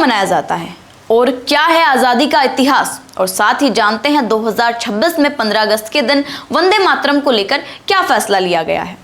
मनाया जाता है और क्या है आज़ादी का इतिहास, और साथ ही जानते हैं 2026 में 15 अगस्त के दिन वंदे मातरम को लेकर क्या फैसला लिया गया है।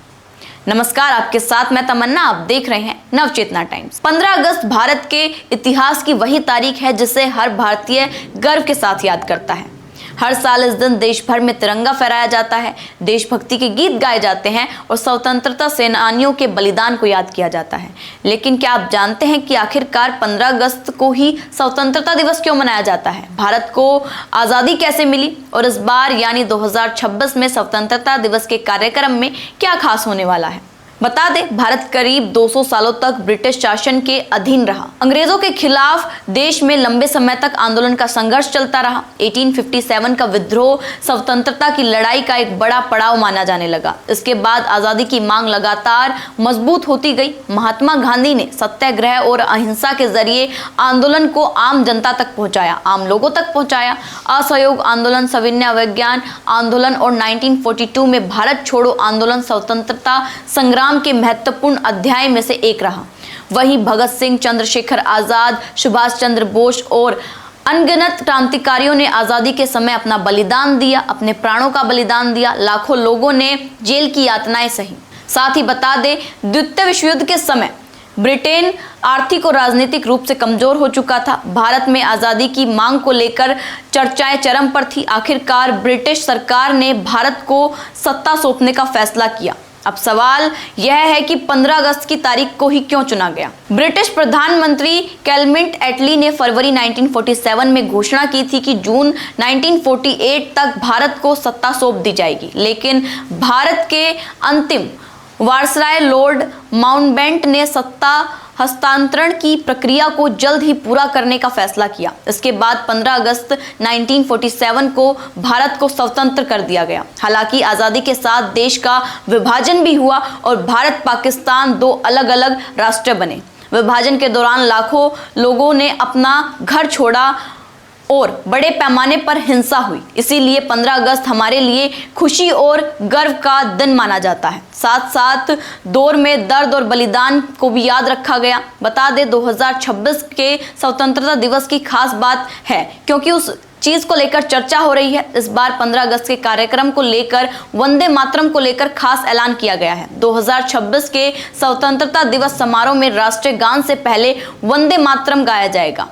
नमस्कार, आपके साथ मैं तमन्ना, आप देख रहे हैं नवचेतना टाइम्स। 15 अगस्त भारत के इतिहास की वही तारीख है जिसे हर भारतीय गर्व के साथ याद करता है। हर साल इस दिन देश भर में तिरंगा फहराया जाता है, देशभक्ति के गीत गाए जाते हैं और स्वतंत्रता सेनानियों के बलिदान को याद किया जाता है। लेकिन क्या आप जानते हैं कि आखिरकार 15 अगस्त को ही स्वतंत्रता दिवस क्यों मनाया जाता है? भारत को आज़ादी कैसे मिली और इस बार यानी 2026 में स्वतंत्रता दिवस के कार्यक्रम में क्या खास होने वाला है? बता दें, भारत करीब 200 सालों तक ब्रिटिश शासन के अधीन रहा। अंग्रेजों के खिलाफ देश में लंबे समय तक आंदोलन का संघर्ष चलता रहा। 1857 का विद्रोह स्वतंत्रता की लड़ाई का एक बड़ा पड़ाव माना जाने लगा। इसके बाद आज़ादी की मांग लगातार मजबूत होती गई। महात्मा गांधी ने सत्याग्रह और अहिंसा के जरिए आंदोलन को आम जनता तक पहुंचाया, आम लोगों तक पहुंचाया। असहयोग आंदोलन, सविनय अवज्ञा आंदोलन और 1942 में भारत छोड़ो आंदोलन स्वतंत्रता संग्राम के महत्वपूर्ण अध्याय में से एक रहा। वहीं भगत सिंह, चंद्रशेखर आजाद, सुभाष चंद्र बोस और अनगिनत क्रांतिकारियों ने आजादी के समय अपना बलिदान दिया, अपने प्राणों का बलिदान दिया। लाखों लोगों ने जेल की यातनाएं सही। साथ ही बता दें, द्वितीय विश्व युद्ध के समय ब्रिटेन आर्थिक और राजनीतिक रूप से कमजोर हो चुका था। भारत में आज़ादी की मांग को लेकर चर्चाएं चरम पर थी। आखिरकार ब्रिटिश सरकार ने भारत को सत्ता सौंपने का फैसला किया। अब सवाल यह है कि 15 अगस्त की तारीख को ही क्यों चुना गया? ब्रिटिश प्रधानमंत्री कैलमिंट एटली ने फरवरी 1947 में घोषणा की थी कि जून 1948 तक भारत को सत्ता सौंप दी जाएगी। लेकिन भारत के अंतिम वायसराय लॉर्ड माउंटबेटन ने सत्ता हस्तांतरण की प्रक्रिया को जल्द ही पूरा करने का फैसला किया। इसके बाद 15 अगस्त 1947 को भारत को स्वतंत्र कर दिया गया। हालांकि आज़ादी के साथ देश का विभाजन भी हुआ और भारत पाकिस्तान दो अलग अलग राष्ट्र बने। विभाजन के दौरान लाखों लोगों ने अपना घर छोड़ा और बड़े पैमाने पर हिंसा हुई। इसीलिए 15 अगस्त हमारे लिए खुशी और गर्व का दिन माना जाता है। साथ साथ दौर में दर्द और बलिदान को भी याद रखा गया। बता दें, 2026 के स्वतंत्रता दिवस की खास बात है क्योंकि उस चीज को लेकर चर्चा हो रही है। इस बार 15 अगस्त के कार्यक्रम को लेकर वंदे मातरम को लेकर खास ऐलान किया गया है। 2026 के स्वतंत्रता दिवस समारोह में राष्ट्रीय गान से पहले वंदे मातरम गाया जाएगा,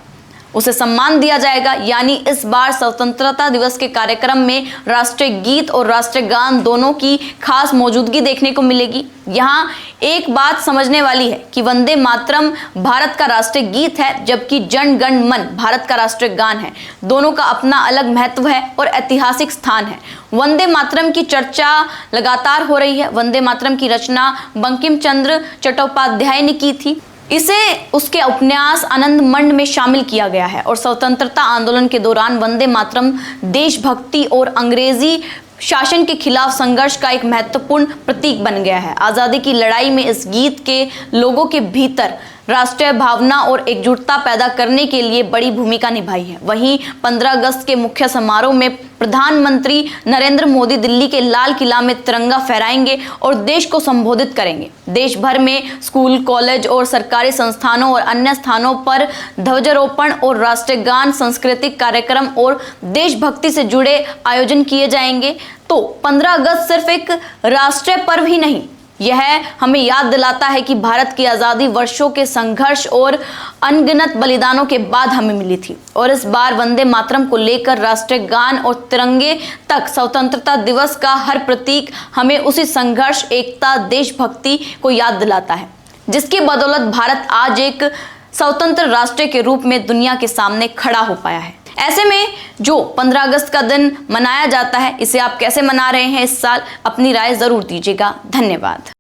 उसे सम्मान दिया जाएगा। यानी इस बार स्वतंत्रता दिवस के कार्यक्रम में राष्ट्रीय गीत और राष्ट्रीय गान दोनों की खास मौजूदगी देखने को मिलेगी। यहाँ एक बात समझने वाली है कि वंदे मातरम भारत का राष्ट्रीय गीत है, जबकि जन गण मन भारत का राष्ट्रीय गान है। दोनों का अपना अलग महत्व है और ऐतिहासिक स्थान है। वंदे मातरम की चर्चा लगातार हो रही है। वंदे मातरम की रचना बंकिम चंद्र चट्टोपाध्याय ने की थी। इसे उसके उपन्यास आनंद मंड में शामिल किया गया है और स्वतंत्रता आंदोलन के दौरान वंदे मातरम देशभक्ति और अंग्रेजी शासन के खिलाफ संघर्ष का एक महत्वपूर्ण प्रतीक बन गया है। आज़ादी की लड़ाई में इस गीत के लोगों के भीतर राष्ट्रीय भावना और एकजुटता पैदा करने के लिए बड़ी भूमिका निभाई है। वहीं 15 अगस्त के मुख्य समारोह में प्रधानमंत्री नरेंद्र मोदी दिल्ली के लाल किला में तिरंगा फहराएंगे और देश को संबोधित करेंगे। देश भर में स्कूल, कॉलेज और सरकारी संस्थानों और अन्य स्थानों पर ध्वजारोपण और राष्ट्रीय गान, सांस्कृतिक कार्यक्रम और देशभक्ति से जुड़े आयोजन किए जाएंगे। तो 15 अगस्त सिर्फ एक राष्ट्रीय पर्व ही नहीं, यह हमें याद दिलाता है कि भारत की आज़ादी वर्षों के संघर्ष और अनगिनत बलिदानों के बाद हमें मिली थी। और इस बार वंदे मातरम को लेकर राष्ट्रीय गान और तिरंगे तक स्वतंत्रता दिवस का हर प्रतीक हमें उसी संघर्ष, एकता, देशभक्ति को याद दिलाता है, जिसकी बदौलत भारत आज एक स्वतंत्र राष्ट्र के रूप में दुनिया के सामने खड़ा हो पाया है। ऐसे में जो 15 अगस्त का दिन मनाया जाता है, इसे आप कैसे मना रहे हैं इस साल? अपनी राय जरूर दीजिएगा। धन्यवाद।